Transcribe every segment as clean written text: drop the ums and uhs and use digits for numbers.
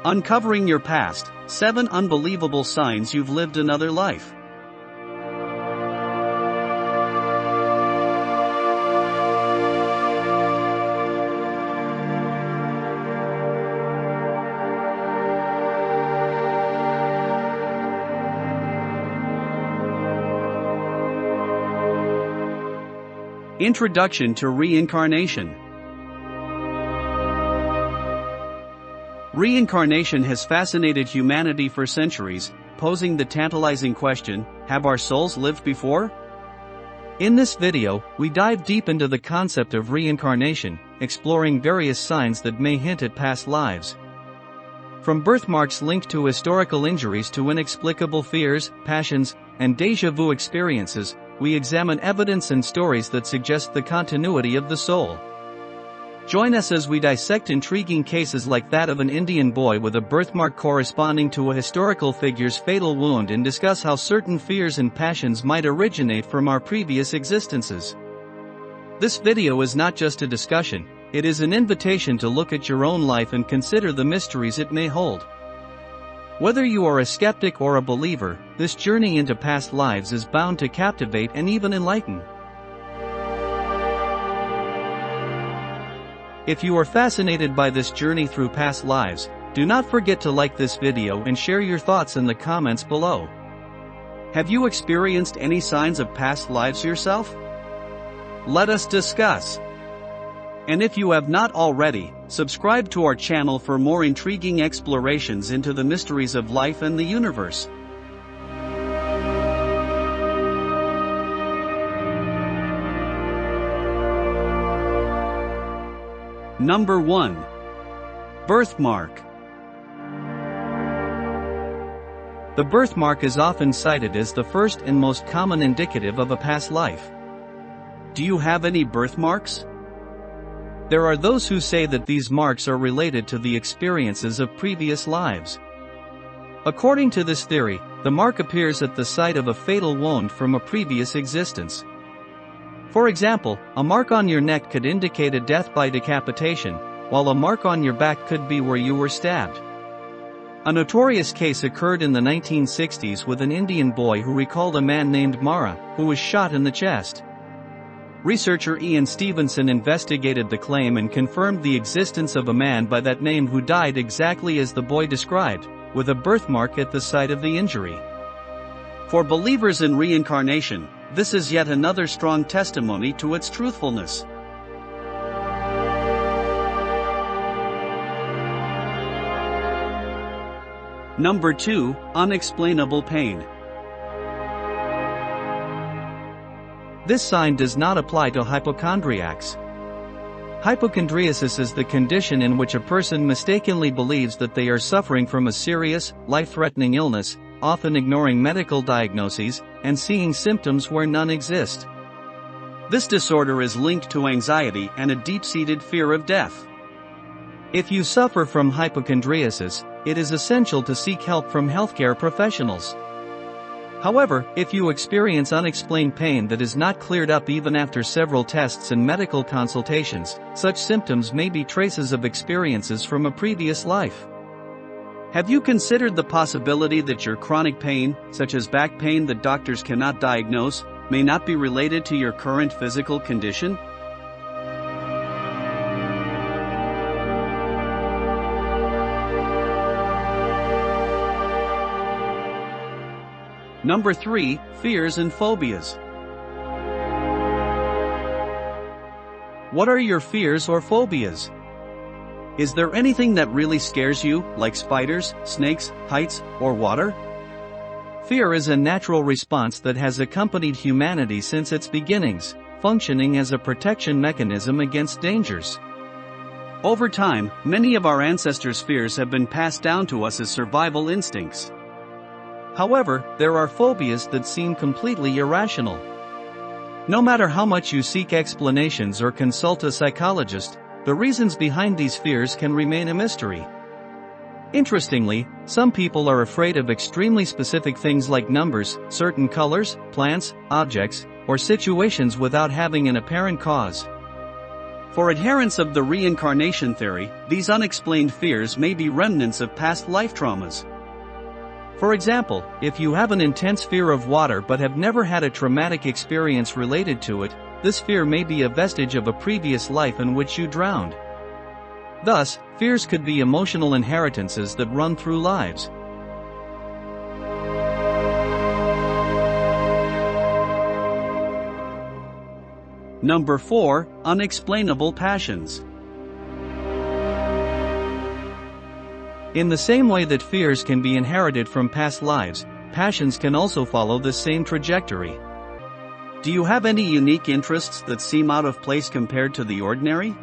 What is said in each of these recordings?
Uncovering your past, 7 unbelievable signs you've lived another life. Introduction to Reincarnation. Reincarnation has fascinated humanity for centuries, posing the tantalizing question, have our souls lived before? In this video, we dive deep into the concept of reincarnation, exploring various signs that may hint at past lives. From birthmarks linked to historical injuries to inexplicable fears, passions, and déjà vu experiences, we examine evidence and stories that suggest the continuity of the soul. Join us as we dissect intriguing cases like that of an Indian boy with a birthmark corresponding to a historical figure's fatal wound and discuss how certain fears and passions might originate from our previous existences. This video is not just a discussion, it is an invitation to look at your own life and consider the mysteries it may hold. Whether you are a skeptic or a believer, this journey into past lives is bound to captivate and even enlighten. If you are fascinated by this journey through past lives, do not forget to like this video and share your thoughts in the comments below. Have you experienced any signs of past lives yourself? Let us discuss. And if you have not already, subscribe to our channel for more intriguing explorations into the mysteries of life and the universe. Number 1. Birthmark. The birthmark is often cited as the first and most common indicative of a past life. Do you have any birthmarks? There are those who say that these marks are related to the experiences of previous lives. According to this theory, the mark appears at the site of a fatal wound from a previous existence. For example, a mark on your neck could indicate a death by decapitation, while a mark on your back could be where you were stabbed. A notorious case occurred in the 1960s with an Indian boy who recalled a man named Mara, who was shot in the chest. Researcher Ian Stevenson investigated the claim and confirmed the existence of a man by that name who died exactly as the boy described, with a birthmark at the site of the injury. For believers in reincarnation, this is yet another strong testimony to its truthfulness. Number 2. Unexplainable pain. This sign does not apply to hypochondriacs. Hypochondriasis is the condition in which a person mistakenly believes that they are suffering from a serious, life-threatening illness, often ignoring medical diagnoses, and seeing symptoms where none exist. This disorder is linked to anxiety and a deep-seated fear of death. If you suffer from hypochondriasis, it is essential to seek help from healthcare professionals. However, if you experience unexplained pain that is not cleared up even after several tests and medical consultations, such symptoms may be traces of experiences from a previous life. Have you considered the possibility that your chronic pain, such as back pain that doctors cannot diagnose, may not be related to your current physical condition? Number 3. Fears and phobias. What are your fears or phobias? Is there anything that really scares you, like spiders, snakes, heights, or water? Fear is a natural response that has accompanied humanity since its beginnings, functioning as a protection mechanism against dangers. Over time, many of our ancestors' fears have been passed down to us as survival instincts. However, there are phobias that seem completely irrational. No matter how much you seek explanations or consult a psychologist, the reasons behind these fears can remain a mystery. Interestingly, some people are afraid of extremely specific things like numbers, certain colors, plants, objects, or situations without having an apparent cause. For adherents of the reincarnation theory, these unexplained fears may be remnants of past life traumas. For example, if you have an intense fear of water but have never had a traumatic experience related to it, this fear may be a vestige of a previous life in which you drowned. Thus, fears could be emotional inheritances that run through lives. Number 4. Unexplainable passions. In the same way that fears can be inherited from past lives, passions can also follow the same trajectory. Do you have any unique interests that seem out of place compared to the ordinary?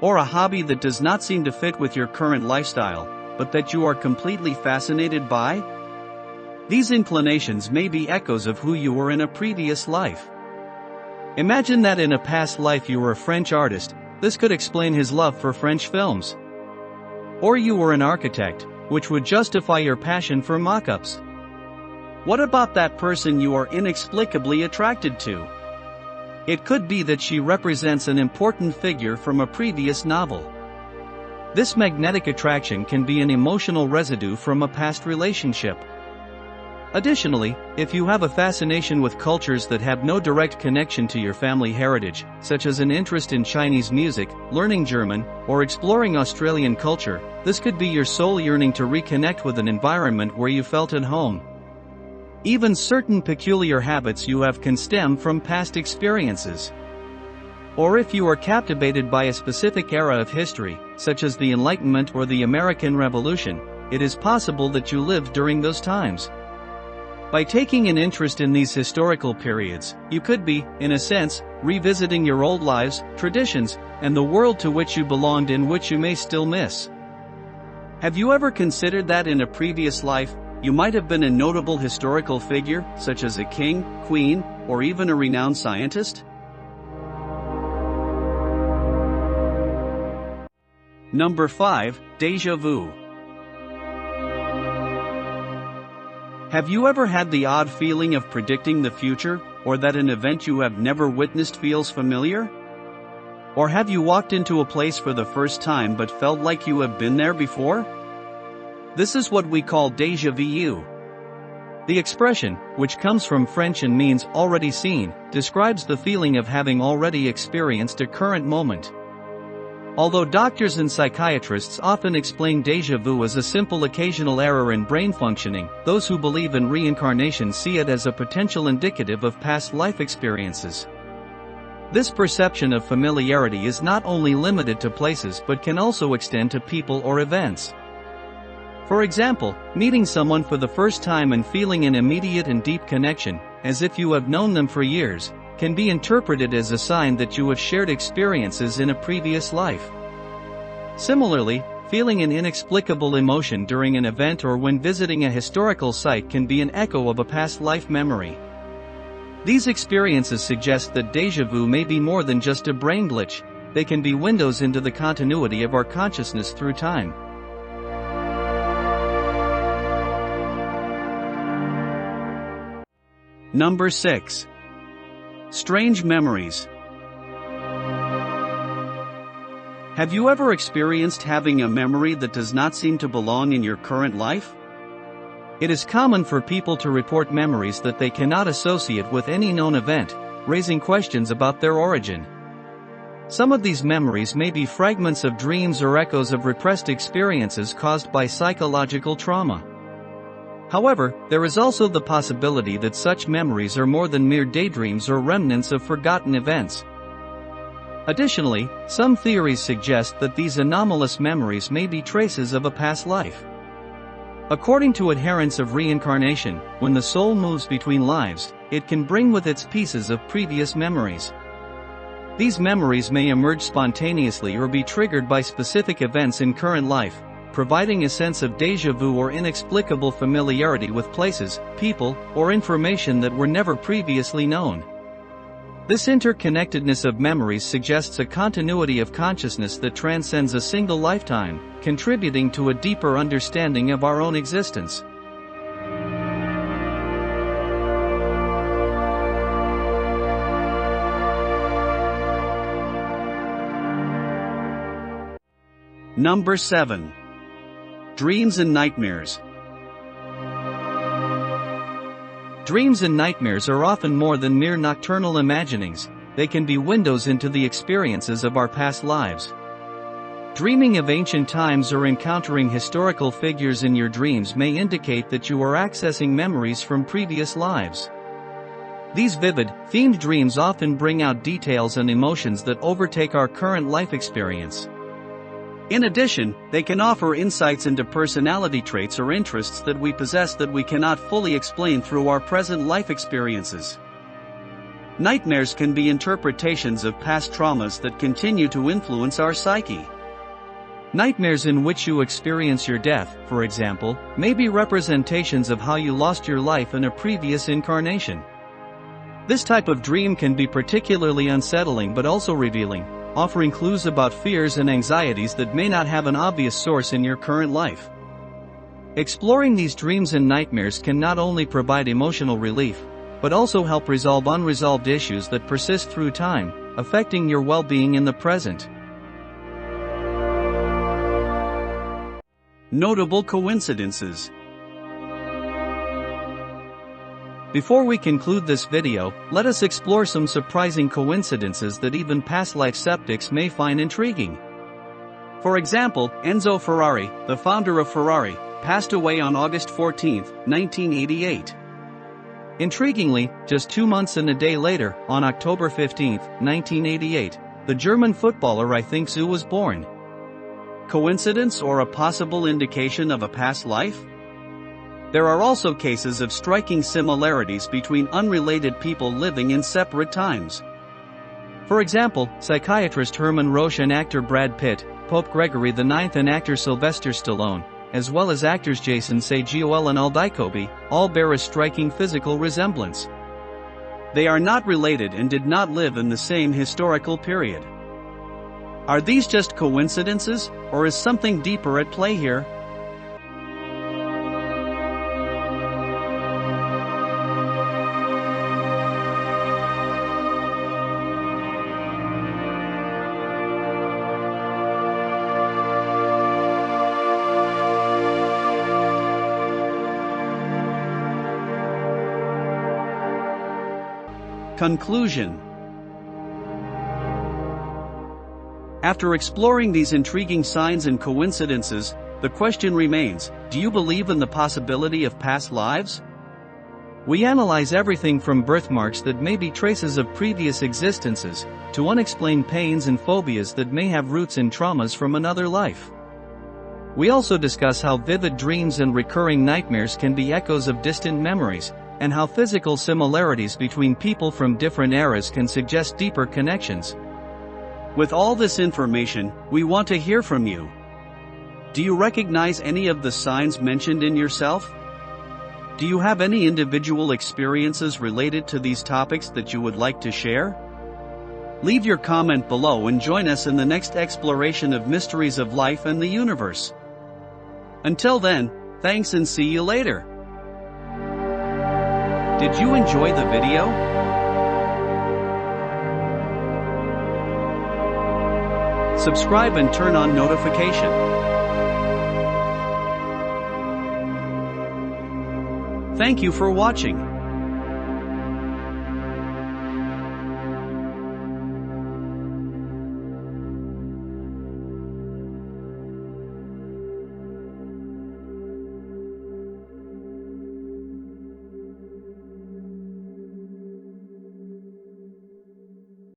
Or a hobby that does not seem to fit with your current lifestyle, but that you are completely fascinated by? These inclinations may be echoes of who you were in a previous life. Imagine that in a past life you were a French artist. This could explain his love for French films. Or you were an architect, which would justify your passion for mock-ups. What about that person you are inexplicably attracted to? It could be that she represents an important figure from a previous novel. This magnetic attraction can be an emotional residue from a past relationship. Additionally, if you have a fascination with cultures that have no direct connection to your family heritage, such as an interest in Chinese music, learning German, or exploring Australian culture, this could be your soul yearning to reconnect with an environment where you felt at home. Even certain peculiar habits you have can stem from past experiences. Or if you are captivated by a specific era of history, such as the Enlightenment or the American Revolution, it is possible that you lived during those times. By taking an interest in these historical periods, you could be, in a sense, revisiting your old lives, traditions, and the world to which you belonged in which you may still miss. Have you ever considered that in a previous life, you might have been a notable historical figure, such as a king, queen, or even a renowned scientist? Number 5. Déjà vu. Have you ever had the odd feeling of predicting the future, or that an event you have never witnessed feels familiar? Or have you walked into a place for the first time but felt like you have been there before? This is what we call déjà vu. The expression, which comes from French and means already seen, describes the feeling of having already experienced a current moment. Although doctors and psychiatrists often explain déjà vu as a simple occasional error in brain functioning, those who believe in reincarnation see it as a potential indicative of past life experiences. This perception of familiarity is not only limited to places but can also extend to people or events. For example, meeting someone for the first time and feeling an immediate and deep connection, as if you have known them for years, can be interpreted as a sign that you have shared experiences in a previous life. Similarly, feeling an inexplicable emotion during an event or when visiting a historical site can be an echo of a past life memory. These experiences suggest that déjà vu may be more than just a brain glitch. They can be windows into the continuity of our consciousness through time. Number 6. Strange memories. Have you ever experienced having a memory that does not seem to belong in your current life? It is common for people to report memories that they cannot associate with any known event, raising questions about their origin. Some of these memories may be fragments of dreams or echoes of repressed experiences caused by psychological trauma. However, there is also the possibility that such memories are more than mere daydreams or remnants of forgotten events. Additionally, some theories suggest that these anomalous memories may be traces of a past life. According to adherents of reincarnation, when the soul moves between lives, it can bring with it pieces of previous memories. These memories may emerge spontaneously or be triggered by specific events in current life, providing a sense of déjà vu or inexplicable familiarity with places, people, or information that were never previously known. This interconnectedness of memories suggests a continuity of consciousness that transcends a single lifetime, contributing to a deeper understanding of our own existence. Number 7. Dreams and nightmares. Dreams and nightmares are often more than mere nocturnal imaginings, they can be windows into the experiences of our past lives. Dreaming of ancient times or encountering historical figures in your dreams may indicate that you are accessing memories from previous lives. These vivid, themed dreams often bring out details and emotions that overtake our current life experience. In addition, they can offer insights into personality traits or interests that we possess that we cannot fully explain through our present life experiences. Nightmares can be interpretations of past traumas that continue to influence our psyche. Nightmares in which you experience your death, for example, may be representations of how you lost your life in a previous incarnation. This type of dream can be particularly unsettling but also revealing, offering clues about fears and anxieties that may not have an obvious source in your current life. Exploring these dreams and nightmares can not only provide emotional relief, but also help resolve unresolved issues that persist through time, affecting your well-being in the present. Notable coincidences. Before we conclude this video, let us explore some surprising coincidences that even past life skeptics may find intriguing. For example, Enzo Ferrari, the founder of Ferrari, passed away on August 14, 1988. Intriguingly, just 2 months and a day later, on October 15, 1988, the German footballer Zu was born. Coincidence or a possible indication of a past life? There are also cases of striking similarities between unrelated people living in separate times. For example, psychiatrist Herman Roche and actor Brad Pitt, Pope Gregory IX and actor Sylvester Stallone, as well as actors Jason Segel and Aldikobi, all bear a striking physical resemblance. They are not related and did not live in the same historical period. Are these just coincidences, or is something deeper at play here? Conclusion. After exploring these intriguing signs and coincidences, the question remains, do you believe in the possibility of past lives? We analyze everything from birthmarks that may be traces of previous existences, to unexplained pains and phobias that may have roots in traumas from another life. We also discuss how vivid dreams and recurring nightmares can be echoes of distant memories, and how physical similarities between people from different eras can suggest deeper connections. With all this information, we want to hear from you. Do you recognize any of the signs mentioned in yourself? Do you have any individual experiences related to these topics that you would like to share? Leave your comment below and join us in the next exploration of mysteries of life and the universe. Until then, thanks and see you later. Did you enjoy the video? Subscribe and turn on notification. Thank you for watching.